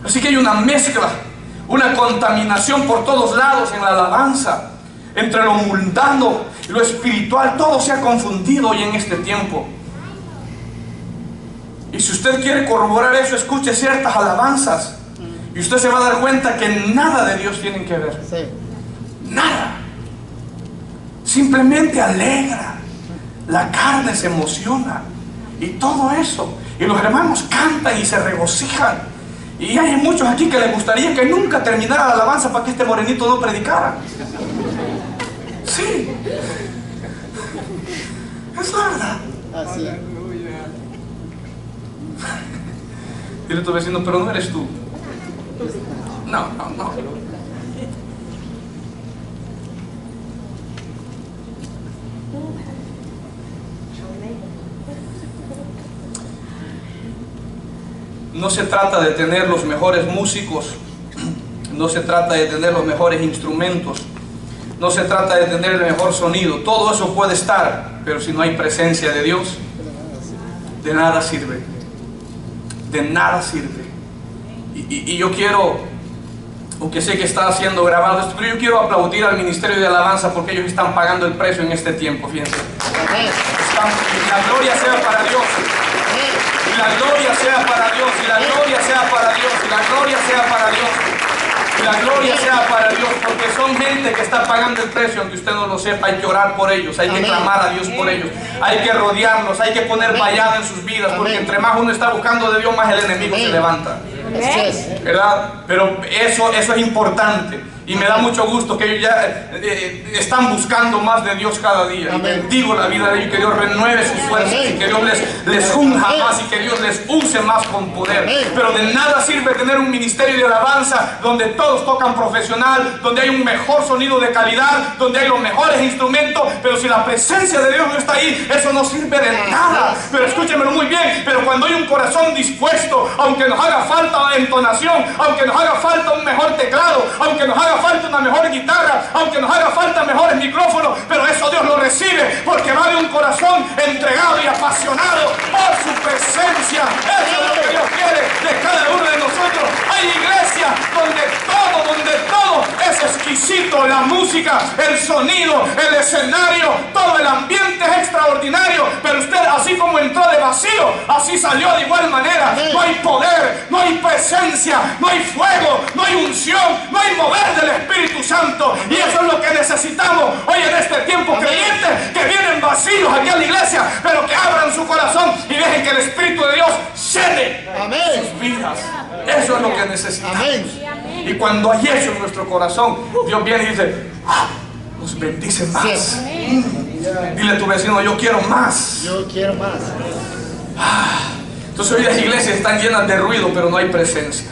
Así que hay una mezcla, una contaminación por todos lados en la alabanza, entre lo mundano y lo espiritual. Todo se ha confundido hoy en este tiempo. Y si usted quiere corroborar eso, escuche ciertas alabanzas y usted se va a dar cuenta que nada de Dios tienen que ver. Sí. Nada. Simplemente alegra, la carne se emociona y todo eso. Y los hermanos cantan y se regocijan. Y hay muchos aquí que les gustaría que nunca terminara la alabanza para que este morenito no predicara. Sí, es la verdad. Así. Dile a tu vecino, pero no eres tú. No. No se trata de tener los mejores músicos, no se trata de tener los mejores instrumentos, no se trata de tener el mejor sonido. Todo eso puede estar, pero si no hay presencia de Dios, de nada sirve. De nada sirve. Y yo quiero, aunque sé que está siendo grabado esto, pero yo quiero aplaudir al Ministerio de Alabanza porque ellos están pagando el precio en este tiempo, fíjense. La gloria sea para Dios. Y la gloria sea para Dios, y la gloria sea para Dios, y la gloria sea para Dios, y la gloria sea para Dios, porque son gente que está pagando el precio, aunque usted no lo sepa. Hay que orar por ellos, hay que clamar a Dios por ellos, hay que rodearlos, hay que poner vallado en sus vidas, porque entre más uno está buscando de Dios, más el enemigo se levanta, ¿verdad? Pero eso es importante. Y me da mucho gusto que ellos ya están buscando más de Dios cada día. Y bendigo la vida de ellos, que Dios renueve sus fuerzas y que Dios les unja más y que Dios les use más con poder. Pero de nada sirve tener un ministerio de alabanza donde todos tocan profesional, donde hay un mejor sonido de calidad, donde hay los mejores instrumentos, pero si la presencia de Dios no está ahí, eso no sirve de nada. Pero escúchenmelo muy bien, pero cuando hay un corazón dispuesto, aunque nos haga falta entonación, aunque nos haga falta un mejor teclado, aunque nos haga haga falta una mejor guitarra, aunque nos haga falta mejores micrófonos, pero eso Dios lo recibe porque va de un corazón entregado y apasionado por su presencia. Eso es lo que Dios quiere de cada uno de nosotros. Hay iglesias donde todo es exquisito, la música, el sonido, el escenario, todo el ambiente es extraordinario, pero usted así como entró de vacío, así salió de igual manera. No hay poder, no hay presencia, no hay fuego, no hay unción, no hay mover del Espíritu Santo, y eso es lo que necesitamos hoy en este tiempo. Creyentes que vienen vacíos aquí a la iglesia, pero que abran su corazón y dejen que el Espíritu de Dios llene sus vidas. Eso es lo que necesitamos. Y cuando hay eso en nuestro corazón, Dios viene y dice, nos bendice más. Dile a tu vecino, yo quiero más. Yo quiero más. Entonces hoy las iglesias están llenas de ruido, pero no hay presencia.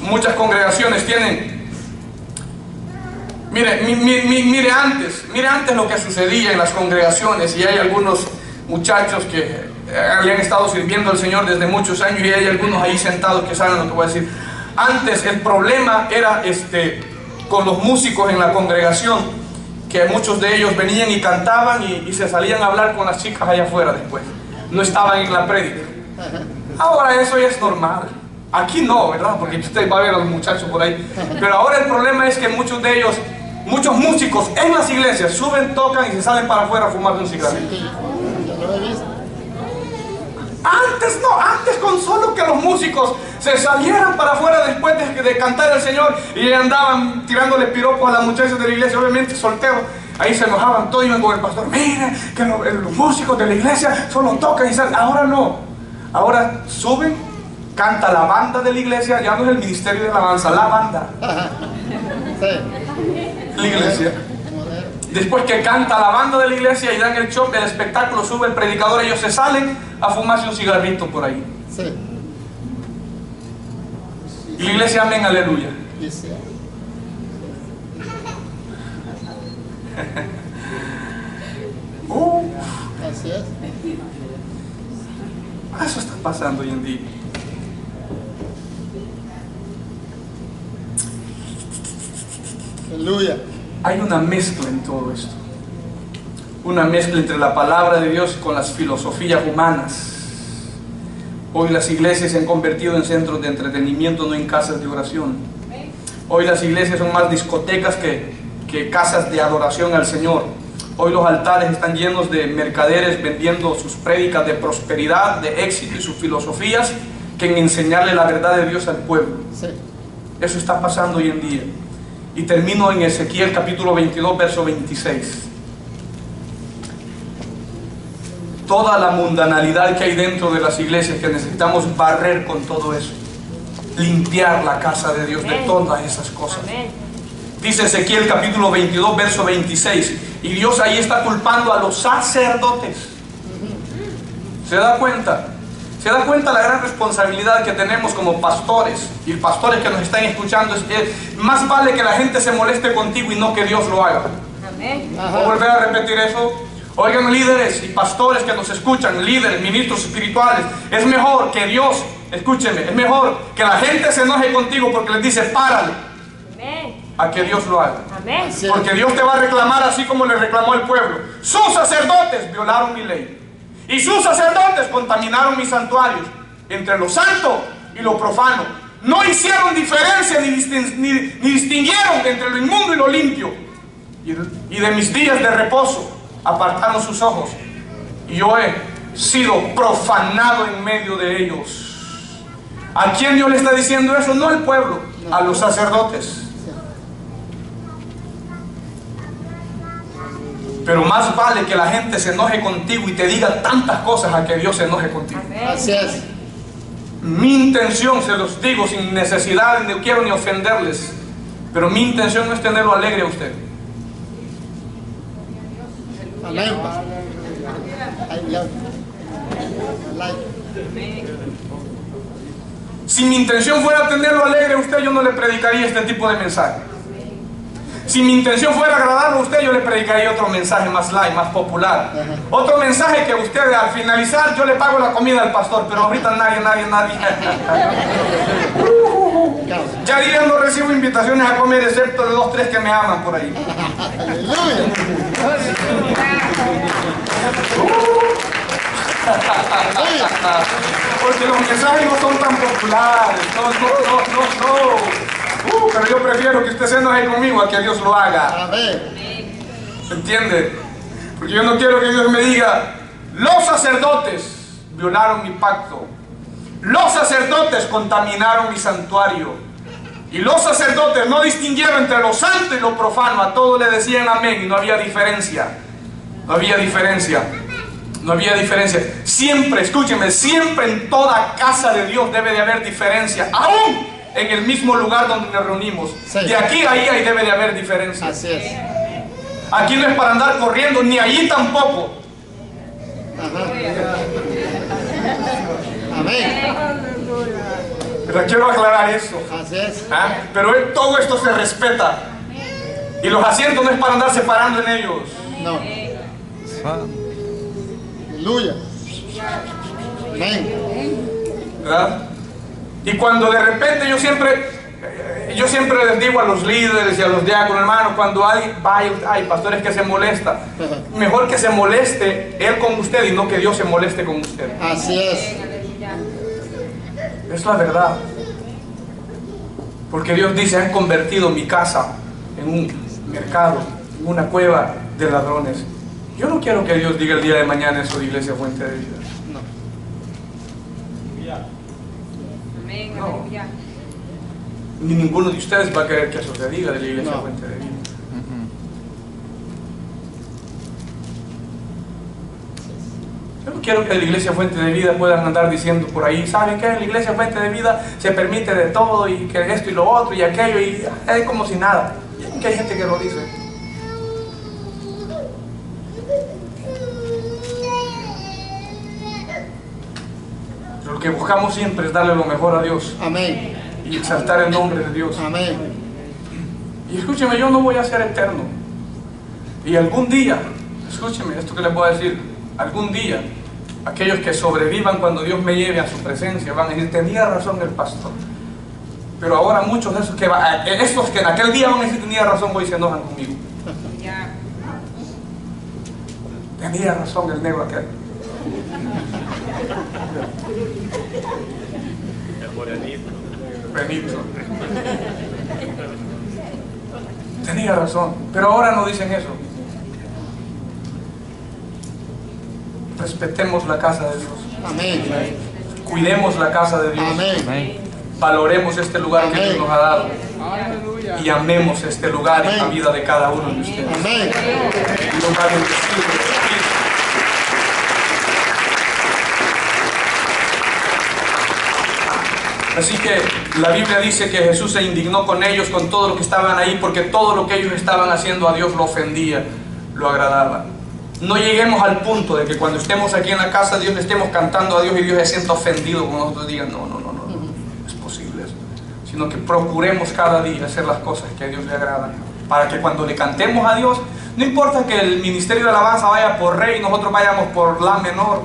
Muchas congregaciones tienen. Mire antes lo que sucedía en las congregaciones, y hay algunos muchachos que habían estado sirviendo al Señor desde muchos años, y hay algunos ahí sentados que saben lo que voy a decir. Antes el problema era con los músicos en la congregación, que muchos de ellos venían y cantaban y se salían a hablar con las chicas allá afuera después. No estaban en la prédica. Ahora eso ya es normal. Aquí no, ¿verdad? Porque usted va a ver a los muchachos por ahí. Pero ahora el problema es que muchos de ellos, muchos músicos en las iglesias suben, tocan y se salen para afuera a fumar un cigarrillo. Ya lo he visto. Antes no, antes con solo que los músicos se salieran para afuera después de cantar al Señor y andaban tirándole piropos a las muchachas de la iglesia, obviamente solteros, ahí se enojaban todos, iban con el pastor, mire que los músicos de la iglesia solo tocan y salen. Ahora no, ahora suben, canta la banda de la iglesia, ya no es el ministerio de alabanza, la banda, la iglesia. Después que canta la banda de la iglesia y dan el show, el espectáculo, sube el predicador, ellos se salen a fumarse un cigarrito por ahí. Sí. Y la iglesia, amén, aleluya. Sí. Así es. Eso está pasando hoy en día. Aleluya. Hay una mezcla en todo esto. Una mezcla entre la palabra de Dios con las filosofías humanas. Hoy las iglesias se han convertido en centros de entretenimiento, no en casas de oración. Hoy las iglesias son más discotecas que casas de adoración al Señor. Hoy los altares están llenos de mercaderes vendiendo sus prédicas de prosperidad, de éxito y sus filosofías, que en enseñarle la verdad de Dios al pueblo. Sí. Eso está pasando hoy en día. Y termino en Ezequiel capítulo 22, verso 26. Toda la mundanalidad que hay dentro de las iglesias, que necesitamos barrer con todo eso. Limpiar la casa de Dios de todas esas cosas. Dice Ezequiel capítulo 22, verso 26. Y Dios ahí está culpando a los sacerdotes. ¿Se da cuenta? ¿Se da cuenta la gran responsabilidad que tenemos como pastores? Y pastores que nos están escuchando, más vale que la gente se moleste contigo y no que Dios lo haga. ¿Puedo volver a repetir eso? Oigan, líderes y pastores que nos escuchan, líderes, ministros espirituales, es mejor que Dios, escúcheme, es mejor que la gente se enoje contigo porque les dice párale, a que Dios lo haga. Porque Dios te va a reclamar así como le reclamó al pueblo. Sus sacerdotes violaron mi ley. Y sus sacerdotes contaminaron mis santuarios entre lo santo y lo profano. No hicieron diferencia ni distinguieron entre lo inmundo y lo limpio. Y de mis días de reposo apartaron sus ojos. Y yo he sido profanado en medio de ellos. ¿A quién Dios le está diciendo eso? No al pueblo, a los sacerdotes. Pero más vale que la gente se enoje contigo y te diga tantas cosas a que Dios se enoje contigo. Así es. Mi intención, se los digo sin necesidad, no quiero ni ofenderles, pero mi intención no es tenerlo alegre a usted. Amén. Si mi intención fuera tenerlo alegre a usted, yo no le predicaría este tipo de mensaje. Si mi intención fuera agradarlo a usted, yo le predicaría otro mensaje más light, más popular. Otro mensaje que usted al finalizar, yo le pago la comida al pastor, pero ahorita nadie. Ya día no recibo invitaciones a comer excepto de 2, 3 que me aman por ahí. Aleluya. Porque los mensajes no son tan populares. No. Pero yo prefiero que usted se enoje conmigo a que Dios lo haga. Amén. ¿Entiende? Porque yo no quiero que Dios me diga: los sacerdotes violaron mi pacto, los sacerdotes contaminaron mi santuario, y los sacerdotes no distinguieron entre lo santo y lo profano. A todos le decían amén y no había diferencia. No había diferencia. No había diferencia. Siempre, escúcheme, siempre en toda casa de Dios debe de haber diferencia. Aún en el mismo lugar donde nos reunimos. Sí. De aquí a ahí debe de haber diferencia. Así es. Aquí no es para andar corriendo, ni allí tampoco. Ajá. Amén. Pero quiero aclarar eso. Así es. ¿Ah? Pero todo esto se respeta. Y los asientos no es para andar separando en ellos. No. Aleluya. Amén. ¿Verdad? Y cuando de repente yo siempre les digo a los líderes y a los diáconos, hermanos, cuando hay pastores que se molesta, mejor que se moleste él con usted y no que Dios se moleste con usted. Así es. Es la verdad. Porque Dios dice: han convertido mi casa en un mercado, en una cueva de ladrones. Yo no quiero que Dios diga el día de mañana eso de Iglesia Fuente de Vida. No. No. Ni ninguno de ustedes va a querer que eso se diga de la Iglesia No. Fuente de Vida. Yo no quiero que de la Iglesia Fuente de Vida puedan andar diciendo por ahí: ¿saben qué? En la Iglesia Fuente de Vida se permite de todo, y que esto y lo otro y aquello, y es como si nada. ¿Y que hay gente que lo dice? Pero lo que buscamos siempre es darle lo mejor a Dios Amén. y exaltar el nombre de Dios. Amén. Y escúcheme, yo no voy a ser eterno. Y algún día, escúcheme esto que les voy a decir, algún día, aquellos que sobrevivan cuando Dios me lleve a su presencia van a decir: tenía razón el pastor. Pero ahora muchos de estos que en aquel día van a decir: tenía razón, hoy se enojan conmigo. Tenía razón el negro aquel. Benito. Tenía razón, pero ahora no dicen eso. Respetemos la casa de Dios. Amén. Cuidemos la casa de Dios. Amén. Valoremos este lugar que Dios nos ha dado. Aleluya. Y amemos este lugar y la Amén. vida de cada uno de ustedes. Amén. Dios va a bendecir y bendecir. Así que la Biblia dice que Jesús se indignó con ellos, con todo lo que estaban ahí, porque todo lo que ellos estaban haciendo a Dios lo ofendía, lo agradaba. No lleguemos al punto de que cuando estemos aquí en la casa de Dios le estemos cantando a Dios y Dios se sienta ofendido cuando nosotros digan: no es posible eso. Sino que procuremos cada día hacer las cosas que a Dios le agradan, para que cuando le cantemos a Dios, no importa que el ministerio de alabanza vaya por re y nosotros vayamos por la menor,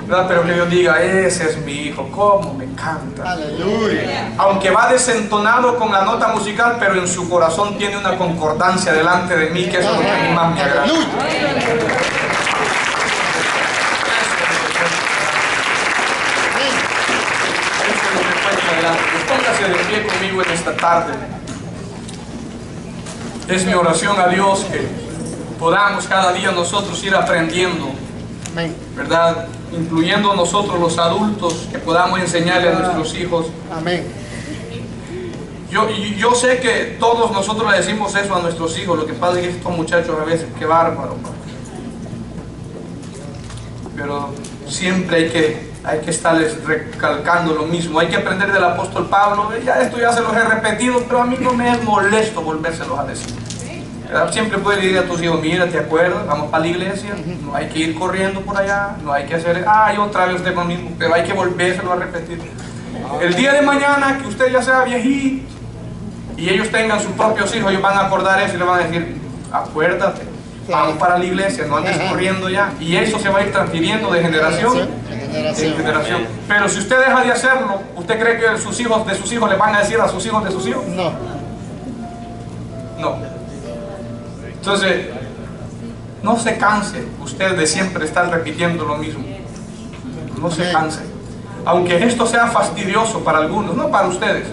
¿verdad? Pero que Dios diga: ese es mi hijo, cómo me canta. Aleluya. Aunque va desentonado con la nota musical, pero en su corazón tiene una concordancia delante de mí, que eso es lo que a mí más me agrada. Aleluya. Eso es lo que cuenta adelante. Póngase de pie conmigo en esta tarde. Es mi oración a Dios que podamos cada día nosotros ir aprendiendo, Amén. ¿verdad? Incluyendo nosotros los adultos, que podamos enseñarle a nuestros hijos. Amén. Yo sé que todos nosotros le decimos eso a nuestros hijos. Lo que pasa es que estos muchachos a veces, qué bárbaro. Pero siempre hay que estarles recalcando lo mismo. Hay que aprender del apóstol Pablo. Esto ya se los he repetido, pero a mí no me es molesto volvérselos a decir. Siempre puedes decir a tus hijos: mira, ¿te acuerdas? Vamos para la iglesia, no hay que ir corriendo por allá, no hay que hacer, ay, otra vez usted con lo mismo, pero hay que volvérselo a repetir. El día de mañana que usted ya sea viejito y ellos tengan sus propios hijos, ellos van a acordar eso y le van a decir: acuérdate, vamos para la iglesia, no andes corriendo ya. Y eso se va a ir transfiriendo de generación generación. generación. Pero si usted deja de hacerlo, ¿usted cree que sus hijos de sus hijos le van a decir a sus hijos de sus hijos? No. No. Entonces, no se canse usted de siempre estar repitiendo lo mismo. No se canse. Aunque esto sea fastidioso para algunos, no para ustedes,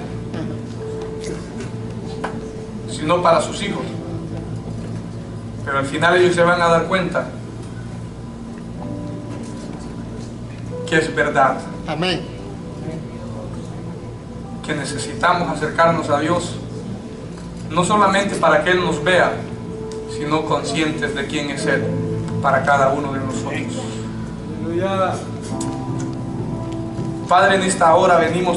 sino para sus hijos. Pero al final ellos se van a dar cuenta que es verdad, Amén. que necesitamos acercarnos a Dios, no solamente para que Él nos vea, sino conscientes de quién es Él para cada uno de nosotros. Aleluya. Padre, en esta hora venimos